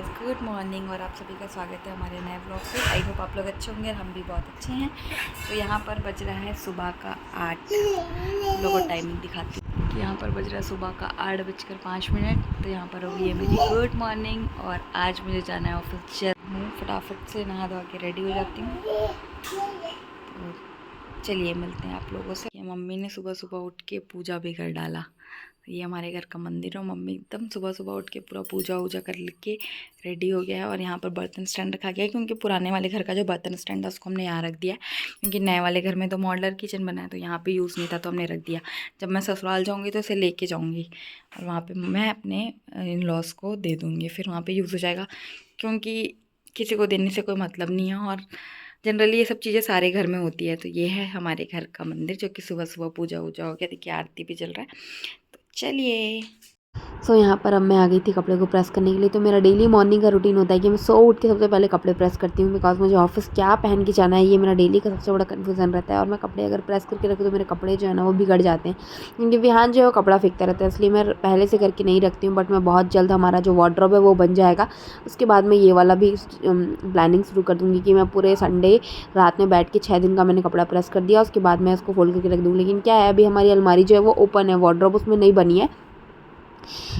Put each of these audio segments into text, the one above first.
Guys, good morning और आप सभी का स्वागत है हमारे नए ब्लॉग पे। आई होप आप लोग अच्छे होंगे और हम भी बहुत अच्छे हैं। तो यहाँ पर बज रहा है सुबह का 8। लोगों को टाइमिंग दिखाती हूँ कि यहाँ पर बज रहा है सुबह का 8:05। तो यहाँ पर होगी है मेरी गुड मॉर्निंग और आज मुझे जाना है ऑफिस। जल्द हूँ, फटाफट से नहा धो के रेडी हो जाती हूँ। तो चलिए मिलते हैं आप लोगों से। मम्मी ने सुबह सुबह उठ के पूजा भी कर डाला। ये हमारे घर का मंदिर है। मम्मी एकदम सुबह सुबह उठ के पूरा पूजा वूजा कर के रेडी हो गया है। और यहाँ पर बर्तन स्टैंड रखा गया है क्योंकि पुराने वाले घर का जो बर्तन स्टैंड था उसको हमने यहाँ रख दिया है, क्योंकि नए वाले घर में तो मॉडलर किचन बना है तो यहाँ पे यूज़ नहीं था तो हमने रख दिया। जब मैं ससुराल जाऊँगी तो इसे लेके जाऊँगी और वहाँ पर मैं अपने इन लॉस को दे दूँगी, फिर वहाँ पर यूज़ हो जाएगा। क्योंकि किसी को देने से कोई मतलब नहीं है और जनरली ये सब चीज़ें सारे घर में होती है। तो ये है हमारे घर का मंदिर जो कि सुबह सुबह पूजा वूजा हो गया। देखिए आरती भी चल रहा है। तो चलिए। यहाँ पर अब मैं आ गई थी कपड़े को प्रेस करने के लिए। तो मेरा डेली मॉर्निंग का रूटीन होता है कि मैं सो उठ के सबसे पहले कपड़े प्रेस करती हूँ, बिकॉज मुझे ऑफिस क्या पहन के जाना है ये मेरा डेली का सबसे बड़ा कन्फ्यूजन रहता है। और मैं कपड़े अगर प्रेस करके रखूँ तो मेरे कपड़े जो है ना वो बिगड़ जाते हैं, क्योंकि विहान जो है वो कपड़ा फेंकता रहता है। इसलिए मैं पहले से करके नहीं रखती हूँ। बट मैं बहुत जल्द हमारा जो वार्डरोब है वो बन जाएगा, उसके बाद मैं ये वाला भी प्लानिंग शुरू कर दूँगी कि मैं पूरे संडे रात में बैठ के 6 दिन का मैंने कपड़ा प्रेस कर दिया, उसके बाद मैं उसको फोल्ड करके रख दूँगी। लेकिन क्या है, अभी हमारी अलमारी जो है वो ओपन है, वार्डरोब उसमें नहीं बनी है,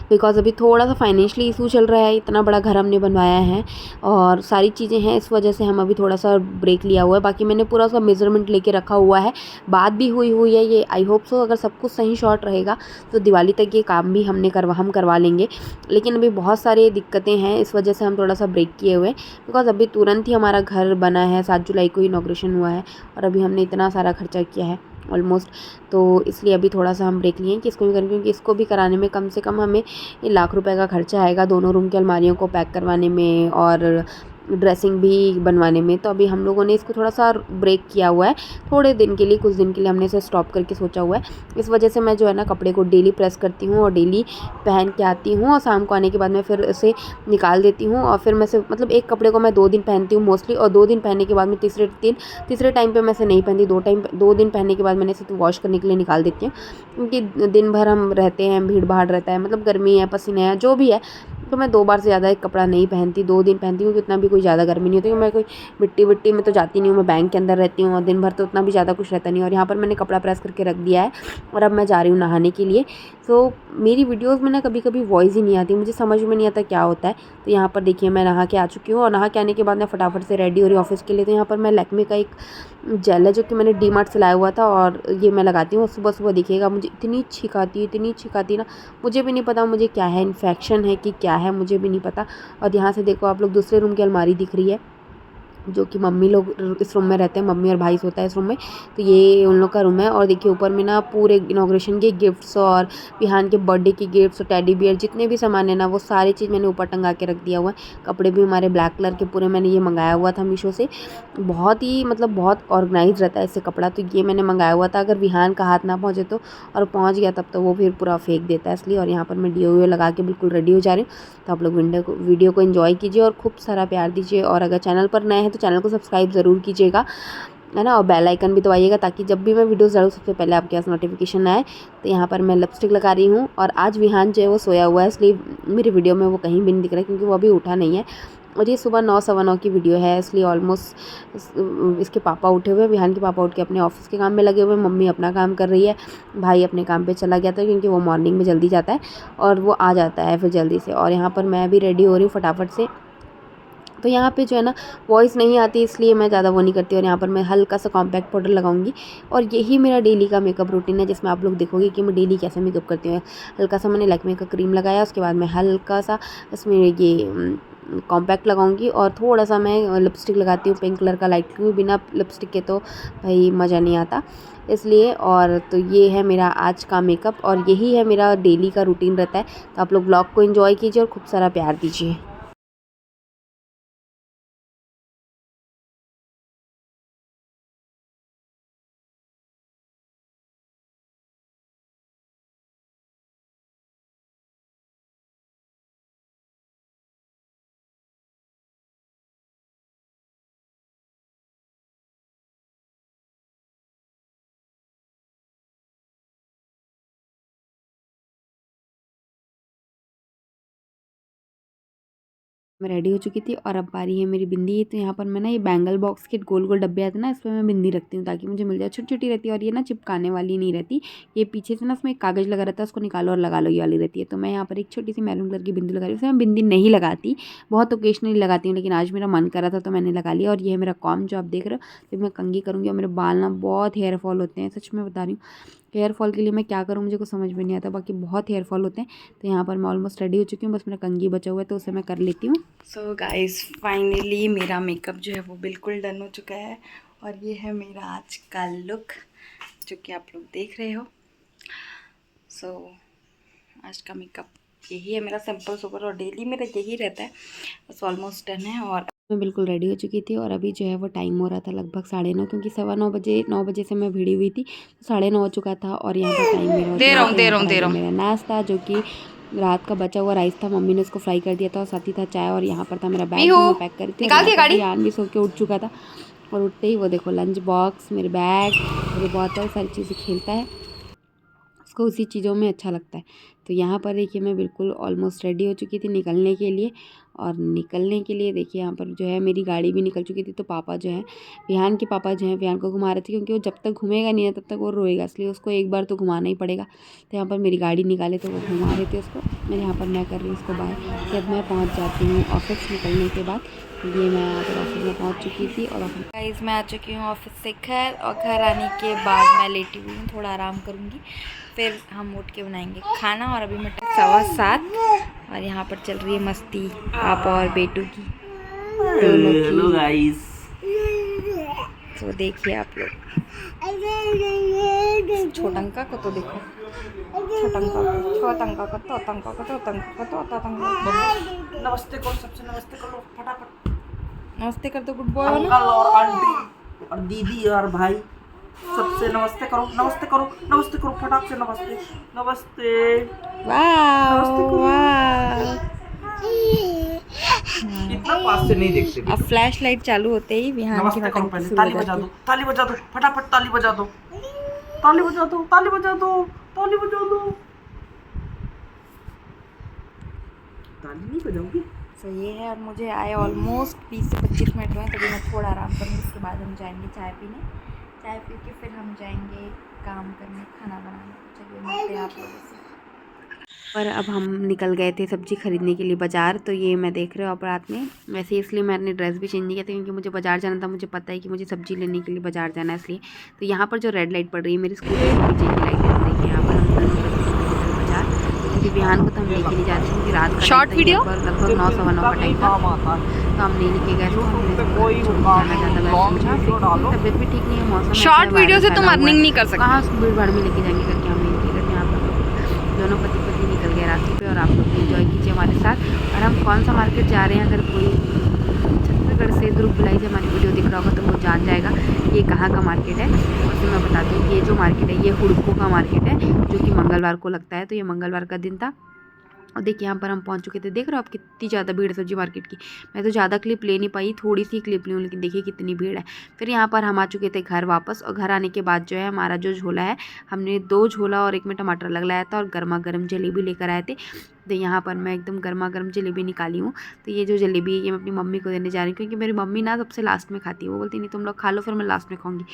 बिकॉज़ अभी थोड़ा-सा फाइनेंशियली इशू चल रहा है। इतना बड़ा घर हमने बनवाया है और सारी चीज़ें हैं, इस वजह से हम अभी थोड़ा-सा ब्रेक लिया हुआ है। बाकी मैंने पूरा उसका मेज़रमेंट लेके रखा हुआ है, बात भी हुई है। ये आई होप सो अगर सब कुछ सही शॉर्ट रहेगा तो दिवाली तक ये काम भी हम करवा लेंगे। लेकिन अभी बहुत सारी दिक्कतें हैं, इस वजह से हम थोड़ा-सा ब्रेक किए हुए हैं, बिकॉज़ अभी तुरंत ही हमारा घर बना है, 7 जुलाई को इनॉग्रेशन हुआ है और अभी हमने इतना सारा खर्चा किया है ऑलमोस्ट। तो इसलिए अभी थोड़ा-सा हम ब्रेक लिए हैं कि इसको भी करें, क्योंकि इसको भी कराने में कम से कम हमें लाख रुपए का खर्चा आएगा, दोनों रूम की अलमारियों को पैक करवाने में और ड्रेसिंग भी बनवाने में। तो अभी हम लोगों ने इसको थोड़ा-सा ब्रेक किया हुआ है, थोड़े दिन के लिए, कुछ दिन के लिए हमने इसे स्टॉप करके सोचा हुआ है। इस वजह से मैं जो है ना कपड़े को डेली प्रेस करती हूँ और डेली पहन के आती हूँ और शाम को आने के बाद मैं फिर इसे निकाल देती हूँ। और फिर मैं इसे मतलब एक कपड़े को मैं 2 दिन पहनती हूँ मोस्टली, और 2 दिन पहनने के बाद में तीसरे टाइम पे मैं इसे नहीं पहनती। 2 दिन पहनने के बाद मैंने इसे वॉश करने के लिए निकाल देती हूँ, क्योंकि दिन भर हम रहते हैं, भीड़-भाड़ रहता है, मतलब गर्मी है, पसीने हैं, जो भी है। तो मैं 2 बार से ज़्यादा एक कपड़ा नहीं पहनती, 2 दिन पहनती हूँ, उतना भी कोई ज़्यादा गर्मी नहीं होती, क्योंकि मैं कोई मिट्टी-विट्टी में तो जाती नहीं हूँ, मैं बैंक के अंदर रहती हूँ और दिन भर तो उतना भी ज़्यादा कुछ रहता नहीं है। और यहाँ पर मैंने कपड़ा प्रेस करके रख दिया है और अब मैं जा रही हूँ नहाने के लिए। सो मेरी वीडियोज़ में ना कभी-कभी वॉइस ही नहीं आती, मुझे समझ में नहीं आता क्या होता है। तो यहाँ पर देखिए मैं नहा के आ चुकी हूँ और नहा के आने के बाद मैं फटाफट से रेडी हो रही हूँ ऑफ़िस के लिए। तो यहाँ पर मैं लैक्मे का एक जेल है जो कि मैंने डीमार्ट से लाया हुआ था और ये मैं लगाती हूँ। सुबह-सुबह देखिएगा मुझे इतनी छींक आती है ना, मुझे भी नहीं पता मुझे क्या है, इन्फेक्शन है कि क्या है, मुझे भी नहीं पता। और यहाँ से देखो आप लोग, दूसरे रूम की अलमारी दिख रही है जो कि मम्मी लोग इस रूम में रहते हैं, मम्मी और भाई सोता है इस रूम में। तो ये उन लोग का रूम है। और देखिए ऊपर में ना पूरे इनॉग्रेशन के गिफ्ट्स और विहान के बर्थडे के गिफ्ट्स और टेडी बियर जितने भी सामान है ना वो सारी चीज़ मैंने ऊपर टंगा के रख दिया हुआ है। कपड़े भी हमारे ब्लैक कलर के पूरे, मैंने ये मंगाया हुआ था मीशो से। बहुत ही मतलब बहुत ऑर्गेनाइज रहता है इससे कपड़ा, तो ये मैंने मंगाया हुआ था। अगर विहान का हाथ ना पहुँचे तो, और पहुँच गया तब तो वो फिर पूरा फेंक देता है, इसलिए। और यहाँ पर मैं डीओ लगा के बिल्कुल रेडी हो जा रही हूँ। तो आप लोग वीडियो को एंजॉय कीजिए और खूब सारा प्यार दीजिए। और अगर चैनल पर नए हैं तो चैनल को सब्सक्राइब ज़रूर कीजिएगा, है ना, और बेल आइकन भी दबाइएगा ताकि जब भी मैं वीडियोस डालूँ सबसे पहले आपके पास नोटिफिकेशन आए। तो यहाँ पर मैं लिपस्टिक लगा रही हूँ और आज विहान जो है वो सोया हुआ है, इसलिए मेरी वीडियो में वो कहीं भी नहीं दिख रहा है, क्योंकि वो अभी उठा नहीं है। और ये सुबह 9 सवा 9 की वीडियो है, इसलिए ऑलमोस्ट इसके पापा उठे हुए हैं। विहान के पापा उठ के अपने ऑफिस के काम में लगे हुए हैं, मम्मी अपना काम कर रही है, भाई अपने काम पे चला गया था क्योंकि वो मॉर्निंग में जल्दी जाता है और वो आ जाता है फिर जल्दी से। और यहाँ पर मैं भी रेडी हो रही हूँ फटाफट से। तो यहाँ पे जो है ना वॉइस नहीं आती, इसलिए मैं ज़्यादा वो नहीं करती। और यहाँ पर मैं हल्का सा कॉम्पैक्ट पाउडर लगाऊंगी और यही मेरा डेली का मेकअप रूटीन है, जिसमें आप लोग देखोगे कि मैं डेली कैसे मेकअप करती हूँ। हल्का सा मैंने लैक्मे का क्रीम लगाया, उसके बाद मैं हल्का सा इसमें ये कॉम्पैक्ट लगाऊंगी और थोड़ा सा मैं लिपस्टिक लगाती हूँ पिंक कलर का लाइट, क्योंकि बिना लिपस्टिक के तो भाई मज़ा नहीं आता, इसलिए। और तो ये है मेरा आज का मेकअप और यही है मेरा डेली का रूटीन रहता है। तो आप लोग ब्लॉग को एंजॉय कीजिए और खूब सारा प्यार दीजिए। मैं रेडी हो चुकी थी और अब बारी है मेरी बिंदी। तो यहाँ पर मैं ना ये बैंगल बॉक्स के गोल गोल डब्बे आते हैं ना, इस पर मैं बिंदी रखती हूँ ताकि मुझे मिल जाए। छोटी छोटी रहती है और ये ना चिपकाने वाली नहीं रहती, ये पीछे से ना उसमें एक कागज़ लगा रहता है, उसको निकालो और लगा लो, ये वाली रहती है। तो मैं यहाँ पर एक छोटी सी मैरून कलर की बिंदी लगा रही हूँ। उसमें मैं बिंदी नहीं लगाती, बहुत ओकेजनली लगाती हूँ, लेकिन आज मेरा मन करा था तो मैंने लगा लिया। और ये है मेरा कॉम जो आप देख रहे हो। जब मैं कंघी करूँगी और मेरे बाल ना बहुत हेयर फॉल होते हैं, सच में बता रही हूँ। हेयर फॉल के लिए मैं क्या करूँ मुझे कुछ समझ में नहीं आता, बाकी बहुत हेयर फॉल होते हैं। तो यहाँ पर मैं ऑलमोस्ट रेडी हो चुकी हूँ, बस मेरा कंघी बचा हुआ है तो उसे मैं कर लेती हूँ। सो गाइस फाइनली मेरा मेकअप जो है वो बिल्कुल डन हो चुका है और ये है मेरा आज का लुक जो कि आप लोग देख रहे हो। सो आज का मेकअप यही है मेरा, सिंपल सुपर, और डेली मेरा यही रहता है, बस ऑलमोस्ट डन है। और मैं बिल्कुल रेडी हो चुकी थी और अभी जो है वो टाइम हो रहा था लगभग 9:30, क्योंकि 9:15 बजे से मैं भिड़ी हुई थी, तो 9:30 हो चुका था। और यहाँ पर टाइम मेरा दे रहा हूँ मेरा नाश्ता जो कि रात का बचा हुआ राइस था, मम्मी ने उसको फ्राई कर दिया था, और साथ ही था चाय। और यहाँ पर था मेरा बैग जो मैं पैक करी थी। निकाल दिया गाड़ी। यान भी सो के उठ चुका था और उठते ही वो देखो लंच बॉक्स, मेरे बैग, मेरी बोतल, सारी चीज़ें खेलता है, उसको उसी चीज़ों में अच्छा लगता है। तो यहाँ पर देखिए मैं बिल्कुल ऑलमोस्ट रेडी हो चुकी थी निकलने के लिए। और निकलने के लिए देखिए यहाँ पर जो है मेरी गाड़ी भी निकल चुकी थी। तो पापा जो है, विहान के पापा जो है, विहान को घुमा रहे थे, क्योंकि वो जब तक घूमेगा नहीं ना तब तक वो रोएगा, इसलिए उसको एक बार तो घुमाना ही पड़ेगा। तो यहाँ पर मेरी गाड़ी निकाले तो वो घुमा रहे थे उसको। मैं यहाँ पर मैं कर रही हूँ उसको बाय कि अब मैं पहुँच जाती हूँ ऑफिस निकलने के बाद। ये मैं यहाँ पर ऑफिस में पहुँच चुकी थी। और गाइस मैं आ चुकी हूँ ऑफिस से घर, और घर आने के बाद मैं लेटी हुई हूँ, थोड़ा आराम करूँगी, फिर हम उठ के बनाएंगे खाना। और अभी मैं 7:15 और यहाँ पर चल रही है मस्ती पापा और बेटू की, दोनों की। हेलो गाइस, तो देखिए आप लोग, छोटंका को तो देखो, छोटंका को नमस्ते करो, सबसे नमस्ते करो फटाफट। नमस्ते कर दो, गुड बॉय हो अंकल ना। और आंटी और दीदी और भाई सबसे नमस्ते करो, नमस्ते करो, नमस्ते करो फटाक से, नमस्ते नमस्ते। इतना पास से नहीं देखते। अब फ्लैश लाइट चालू होते ही विहान की नमस्ते करो, नौटंकी पहले शुरू ताली हो बजा जाती दो, है। ताली बजा दो फटाफट, ताली बजा दो, ताली बजा दो, ताली बजा दो, ताली बजा दो। ताली नहीं बजाओगी? तो ये है, और मुझे आए ऑलमोस्ट 20 से 25 मिनट हुए, तभी मैं थोड़ा आराम करूँगी। उसके बाद हम जाएंगे चाय पीने, चाय पी के फिर हम जाएंगे काम करने, खाना बनाने। चलिए मिलते हैं आप लोगों से। पर अब हम निकल गए थे सब्ज़ी खरीदने के लिए बाज़ार। तो ये मैं देख रहे हो अब रात में, वैसे इसलिए मैंने ड्रेस भी चेंज नहीं किया था, क्योंकि मुझे बाज़ार जाना था, मुझे पता है कि मुझे सब्ज़ी लेने के लिए बाज़ार जाना है, इसलिए। तो यहाँ पर जो रेड लाइट पड़ रही है मेरी स्कूटी के पीछे की लाइट है, देखिए यहाँ पर हम बाज़ार, क्योंकि बिहान को तो हम लेके नहीं जाते, क्योंकि रात का शॉर्ट वीडियो लगभग 9 सवा 9 का टाइम था, तो हम नहीं लेके गए। तो हमने तबियत भी ठीक नहीं है, मौसम शॉर्ट वीडियो से तुम अर्निंग नहीं कर सकते। कहाँ भीड़ भाड़ में लेके जाएंगे करके हम नहीं लेके गए। यहाँ पर दोनों पति पत्नी निकल गए रास्ते पे, और आप लोग भी इंजॉय कीजिए हमारे साथ। और हम कौन सा मार्केट जा रहे हैं, अगर कोई छत्तीसगढ़ से ध्रुव भिलाई से हमारी वीडियो दिख रहा होगा तो वो जान जाएगा ये कहाँ का मार्केट है। और फिर मैं बताती हूँ कि ये जो मार्केट है ये हुड़को का मार्केट है, जो कि मंगलवार को लगता है। तो ये मंगलवार का दिन था, और देखिए यहाँ पर हम पहुँच चुके थे। देख रहे हो आप कितनी ज़्यादा भीड़ है सब्जी मार्केट की। मैं तो ज़्यादा क्लिप ले नहीं पाई, थोड़ी सी क्लिप ली हूँ, लेकिन देखिए कितनी भीड़ है। फिर यहाँ पर हम आ चुके थे घर वापस, और घर आने के बाद जो है हमारा जो झोला है, हमने 2 झोला और 1 में टमाटर लगलाया था, और गर्मा गर्म जलेबी लेकर आए थे। तो यहाँ पर मैं एकदम गर्मा गर्म जलेबी निकाली हूँ। तो ये जो जलेबी है ये मैं अपनी मम्मी को देने जा रही हूँ, क्योंकि मेरी मम्मी ना सबसे लास्ट में खाती है। वो बोलती नहीं तुम लोग खा लो, फिर मैं लास्ट में खाऊंगी।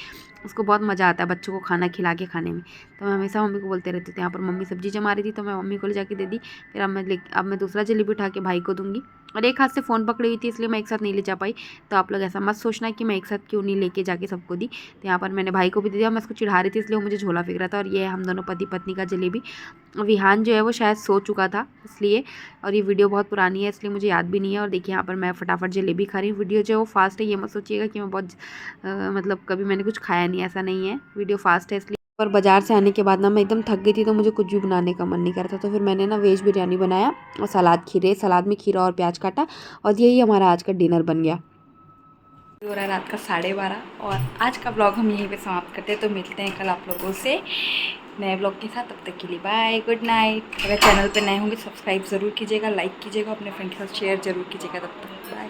उसको बहुत मज़ा आता है बच्चों को खाना खिला के खाने में, तो मैं हमेशा मम्मी को बोलते रहती थी। यहाँ पर मम्मी सब्जी जमा रही थी, तो मैं मम्मी को ले जाके दे दी। फिर अब मैं दूसरा जलेबी उठा के भाई को दूंगी, और एक हाथ से फ़ोन पकड़ी हुई थी, इसलिए मैं एक साथ नहीं ले जा पाई। तो आप लोग ऐसा मत सोचना कि मैं एक साथ क्यों नहीं लेके जाके सबको दी। तो यहाँ पर मैंने भाई को भी दे दिया, मैं उसको चिढ़ा रही थी, इसलिए वो मुझे झोला फेंक रहा था। और ये हम दोनों पति पत्नी का जलेबी। विहान जो है वो शायद सो चुका था इसलिए, और ये वीडियो बहुत पुरानी है इसलिए मुझे याद भी नहीं है। और देखिए यहाँ पर मैं फटाफट जलेबी खा रही हूँ। वीडियो जो है वो फास्ट है, ये मत सोचिएगा कि मैं बहुत मतलब कभी मैंने कुछ खाया नहीं, ऐसा नहीं है, वीडियो फास्ट है इसलिए। और बाज़ार से आने के बाद ना मैं एकदम थक गई थी, तो मुझे कुछ भी बनाने का मन नहीं कर रहा था। तो फिर मैंने ना वेज बिरयानी बनाया, और सलाद में खीरा और प्याज काटा, और यही हमारा आज का डिनर बन गया। हो रहा है रात का 12:30, और आज का ब्लॉग हम यहीं पे समाप्त करते हैं। तो मिलते हैं कल आप लोगों से नए ब्लॉग के साथ, तब तक के लिए बाय, गुड नाइट। अगर चैनल पे नए होंगे सब्सक्राइब ज़रूर कीजिएगा, लाइक कीजिएगा, अपने फ्रेंड के साथ शेयर ज़रूर कीजिएगा। तब तक बाय।